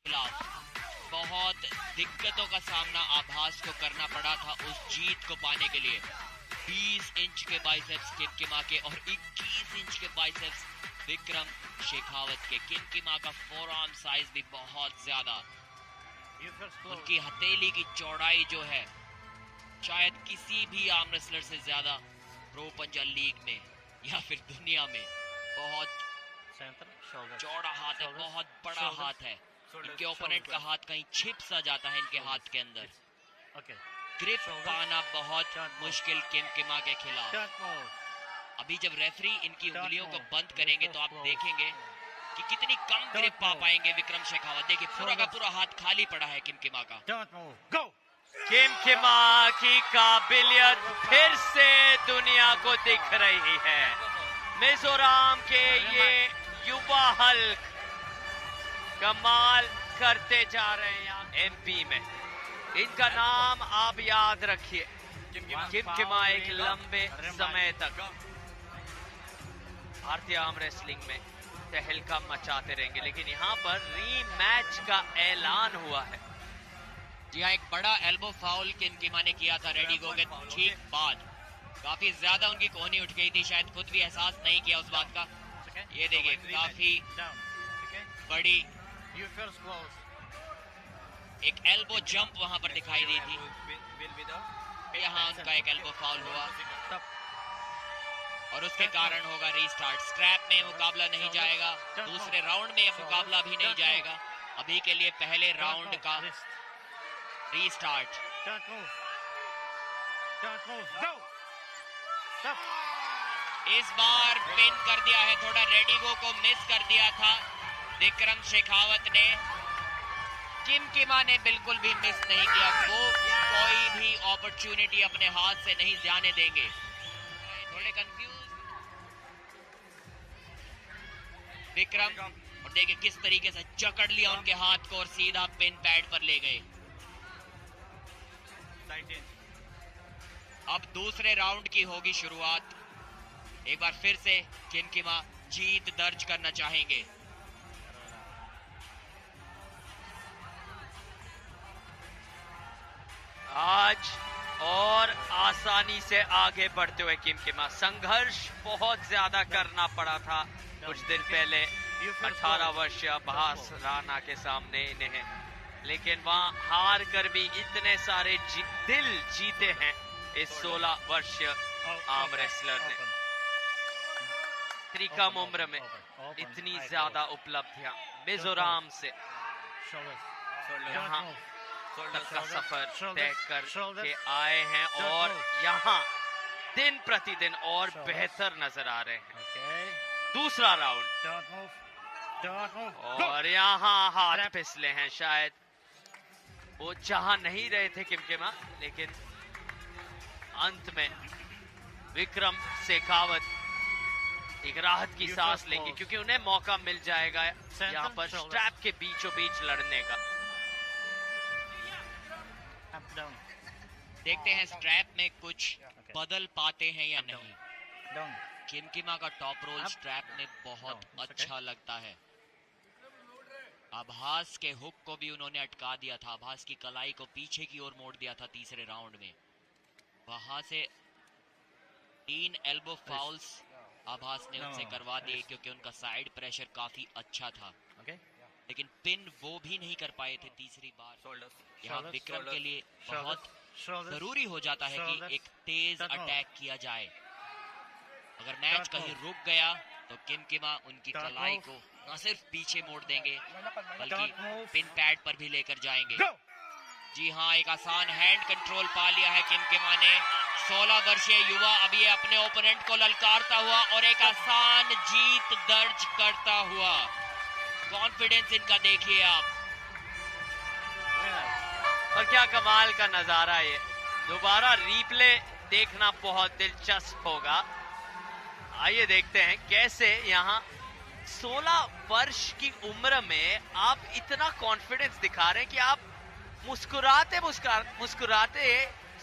खिलाफ बहुत दिक्कतों का सामना आभास को करना पड़ा था उस जीत को पाने के लिए। 20 इंच के बाइसेप्स किमकिमा के और 21 इंच के बाइसेप्स विक्रम शेखावत के। किमकिमा का फोरआर्म साइज भी बहुत ज्यादा, उनकी हथेली की चौड़ाई जो है शायद किसी भी आर्म रेसलर से ज्यादा प्रो पंजाब लीग में या फिर दुनिया में। बहुत चौड़ा हाथ है, बहुत बड़ा हाथ है। इनके ओपोनेंट का हाथ कहीं छिप सा जाता है इनके हाथ के अंदर। ग्रिप पाना बहुत मुश्किल किमकिमा के खिलाफ। अभी जब रेफरी इनकी उंगलियों को बंद करेंगे तो आप देखेंगे कि कितनी कम ग्रिप पा पाएंगे विक्रम शेखावत। देखिए पूरा का पूरा हाथ खाली पड़ा है किमकिमा का। किमकिमा की काबिलियत फिर से दुनिया को दिख रही है। मिजोरम के ये युवा हल्क कमाल करते जा रहे हैं यहाँ एमपी में। इनका नाम आप याद रखिए, किमकिमा एक लंबे समय तक भारतीय आर्म रेसलिंग में तहलका मचाते रहेंगे, लेकिन यहाँ पर रीमैच का ऐलान हुआ है। जी हाँ, एक बड़ा एल्बो फाउल किमकिमा ने किया था रेडी गो के ठीक बाद। काफी ज्यादा उनकी कोहनी उठ गई थी, शायद खुद भी एहसास नहीं किया उस बात का। ये देखिए काफी बड़ी एक एल्बो जंप वहां पर दिखाई दी थी। यहाँ उनका एक एल्बो फाउल हुआ और उसके कारण होगा रीस्टार्ट। स्क्रैप में मुकाबला नहीं जाएगा, दूसरे राउंड में मुकाबला भी नहीं जाएगा। अभी के लिए पहले राउंड का रीस्टार्ट। इस बार पिन कर दिया है, थोड़ा रेडी गो को मिस कर दिया था विक्रम शेखावत ने। किमकिमा ने बिल्कुल भी मिस नहीं किया, वो कोई भी अपॉर्चुनिटी अपने हाथ से नहीं जाने देंगे। थोड़े कंफ्यूज विक्रम, और देखिए किस तरीके से जकड़ लिया उनके हाथ को और सीधा पिन पैड पर ले गए। अब दूसरे राउंड की होगी शुरुआत। एक बार फिर से किमकिमा जीत दर्ज करना चाहेंगे। आज और आसानी से आगे बढ़ते हुए किमकिमा। संघर्ष बहुत ज्यादा करना पड़ा था कुछ दिन पहले 18 वर्षीय आभास राणा के सामने इन्हें, लेकिन वहां हार कर भी इतने सारे दिल जीते हैं इस 16 वर्षीय आर्म रेसलर ने। इतनी कम उम्र में इतनी ज्यादा उपलब्धियां मिजोरम से यहाँ तक का सफर तय करके आए हैं और यहाँ दिन प्रतिदिन और बेहतर नजर आ रहे हैं। दूसरा राउंड और यहाँ हाथ फिसले हैं, शायद वो चाह नहीं रहे थे किमकिमा, लेकिन अंत में विक्रम शेखावत एक राहत की सांस लेंगे क्योंकि उन्हें मौका मिल जाएगा यहाँ पर स्ट्रैप के बीचों बीच लड़ने का। देखते हैं स्ट्रैप में कुछ बदल पाते हैं या नहीं। किमकिमा का टॉप रोल स्ट्रैप में बहुत अच्छा लगता है। आभास के हुक को भी उन्होंने अटका दिया था, आभास की कलाई को पीछे की ओर मोड़ दिया था तीसरे राउंड में। वहां से 3 एल्बो फाउल्स आभास ने उनसे करवा दिए क्योंकि उनका साइड प्रेशर काफी अच्छा था, लेकिन पिन वो भी नहीं कर पाए थे तीसरी बार। यहाँ विक्रम के लिए बहुत जरूरी हो जाता है कि एक तेज अटैक किया जाए। अगर मैच कहीं रुक गया तो किमकिमा उनकी कलाई को न सिर्फ पीछे मोड़ देंगे बल्कि पिन पैड पर भी लेकर जाएंगे। जी हाँ, एक आसान हैंड कंट्रोल पा लिया है किमकिमा ने। 16 वर्षीय युवा अभी अपने ओपोनेंट को ललकारता हुआ और एक आसान जीत दर्ज करता हुआ। कॉन्फिडेंस इनका देखिए आप, और क्या कमाल का नजारा ये। दोबारा रिप्ले देखना बहुत दिलचस्प होगा। आइए देखते हैं कैसे यहाँ 16 वर्ष की उम्र में आप इतना कॉन्फिडेंस दिखा रहे हैं कि आप मुस्कुराते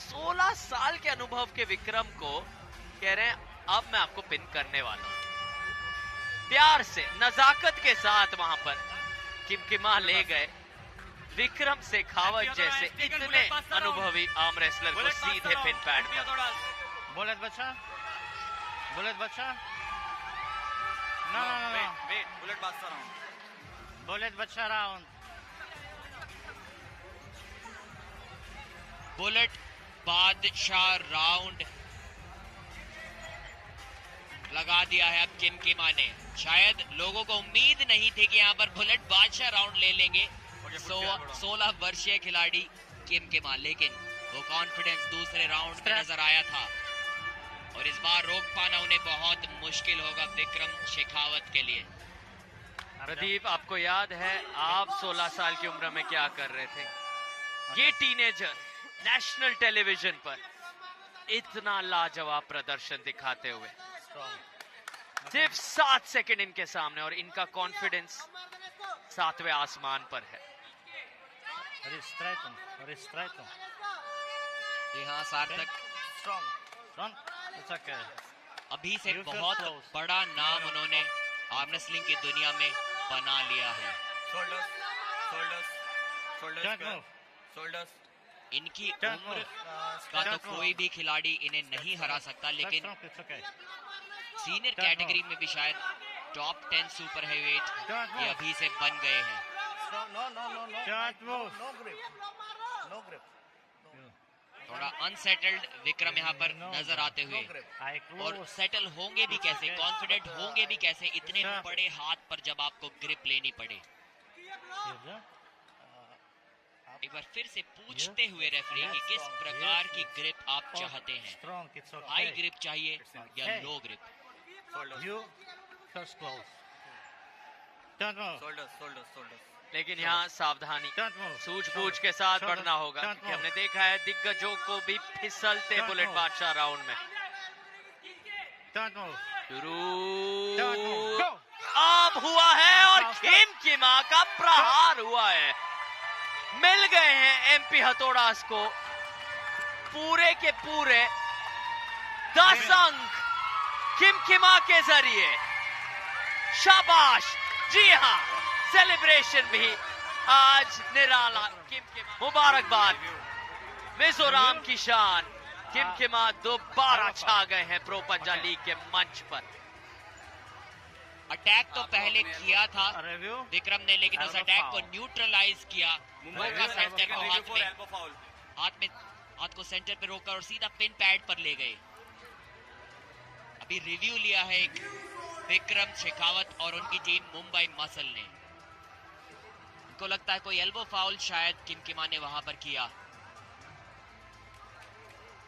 16 साल के अनुभव के विक्रम को कह रहे हैं अब मैं आपको पिन करने वाला हूं। प्यार से, नजाकत के साथ वहां पर किमकिमा ले गए विक्रम शेखावत जैसे इतने अनुभवी आर्म रेसलर को सीधे पिन पैड पर। बुलेट बच्चा, बुलेट बच्चा, वेट, बुलेट बादशाह राउंड, बुलेट बच्चा राउंड, बुलेट बादशाह राउंड लगा दिया है अब किमकिमा ने। शायद लोगों को उम्मीद नहीं थी कि यहाँ पर बुलेट बादशाह राउंड ले लेंगे 16 वर्षीय खिलाड़ी किमकिमा, लेकिन वो कॉन्फिडेंस दूसरे राउंड में नजर आया था और इस बार रोक पाना उन्हें बहुत मुश्किल होगा विक्रम शेखावत के लिए। प्रदीप, आपको याद है आप 16 साल की उम्र में क्या कर रहे थे? ये टीनेजर नेशनल टेलीविजन पर इतना लाजवाब प्रदर्शन दिखाते हुए सिर्फ 7 सेकंड इनके सामने, और इनका कॉन्फिडेंस 7वें आसमान पर है। जी हाँ सार्थक, अभी से बहुत बड़ा नाम उन्होंने आर्म रेसलिंग की दुनिया में बना लिया है। Shoulders, shoulders, shoulders, shoulders. इनकी उम्र का तो कोई भी खिलाड़ी इन्हें नहीं हरा सकता, लेकिन सीनियर कैटेगरी में भी शायद टॉप 10 सुपर हैवीवेट ये अभी से बन गए हैं। थोड़ा अनसेटल्ड विक्रम यहाँ पर नजर आते हुए, और सेटल होंगे भी कैसे, कॉन्फिडेंट होंगे भी कैसे इतने बड़े हाथ पर जब आपको ग्रिप लेनी पड़े। एक बार फिर से पूछते हुए रेफरी कि किस प्रकार की ग्रिप आप चाहते हैं, हाई ग्रिप चाहिए या लो ग्रिप। लेकिन यहाँ सावधानी, सूझबूझ के साथ बढ़ना होगा, क्योंकि हमने देखा है दिग्गजों को भी फिसलते बुलेट बादशाह राउंड में। शुरू अब हुआ है और किमकिमा का प्रहार हुआ है। मिल गए हैं एमपी हथौड़ास को पूरे के पूरे 10 अंक किमकिमा के जरिए। शाबाश, जी हाँ, सेलिब्रेशन भी आज निराला। किमकिमा मुबारकबाद, मिजोरम की शान। किमकिमा दोबारा छा गए हैं प्रो पंजा लीग के मंच पर। अटैक तो पहले किया था विक्रम ने, लेकिन उस अटैक को न्यूट्रलाइज किया। रोका सेंटर को हाथ को सेंटर पे रोका और सीधा पिन पैड पर ले गए। अभी रिव्यू लिया है एक विक्रम शेखावत और उनकी टीम मुंबई मसल ने। उनको लगता है कोई एल्बो फाउल शायद किमकिमा ने वहां पर किया।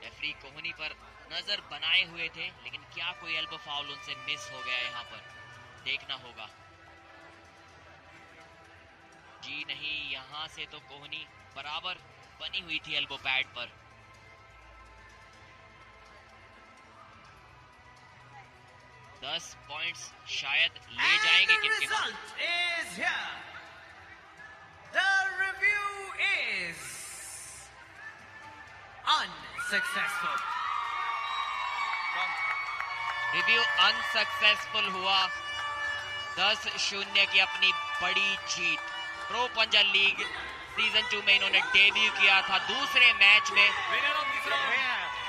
रेफरी कोहनी पर नजर बनाए हुए थे, लेकिन क्या कोई एल्बो फाउल उनसे मिस हो गया यहाँ पर, देखना होगा। जी नहीं, यहां से तो कोहनी बराबर बनी हुई थी एल्बो पैड पर। दस पॉइंट्स शायद ले जाएंगे किमकिमा। The review is unsuccessful. Review unsuccessful हुआ। 10-0 की अपनी बड़ी जीत। प्रो पंजा लीग सीजन 2 में इन्होंने डेब्यू किया था। दूसरे मैच में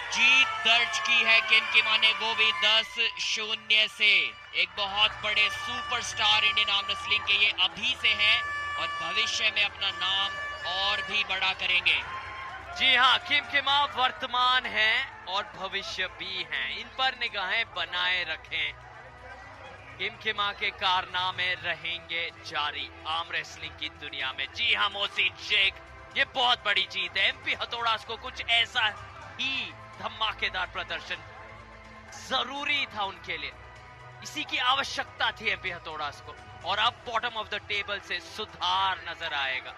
जीत दर्ज की है किमकिमा ने, वो भी 10-0 से। एक बहुत बड़े सुपरस्टार इंडियन आर्म रेसलिंग के ये अभी से हैं और भविष्य में अपना नाम और भी बड़ा करेंगे। जी हाँ, किमकिमा वर्तमान हैं और भविष्य भी हैं, इन पर निगाहें बनाए रखें। किमकिमा के कारनामे रहेंगे जारी आर्म रेसलिंग की दुनिया में। जी हाँ मोहसिन शेख, ये बहुत बड़ी जीत है। एमपी हथौड़ास को कुछ ऐसा ही धमाकेदार प्रदर्शन जरूरी था उनके लिए, इसी की आवश्यकता थी एमपी हथौड़ास को, और अब बॉटम ऑफ द टेबल से सुधार नजर आएगा।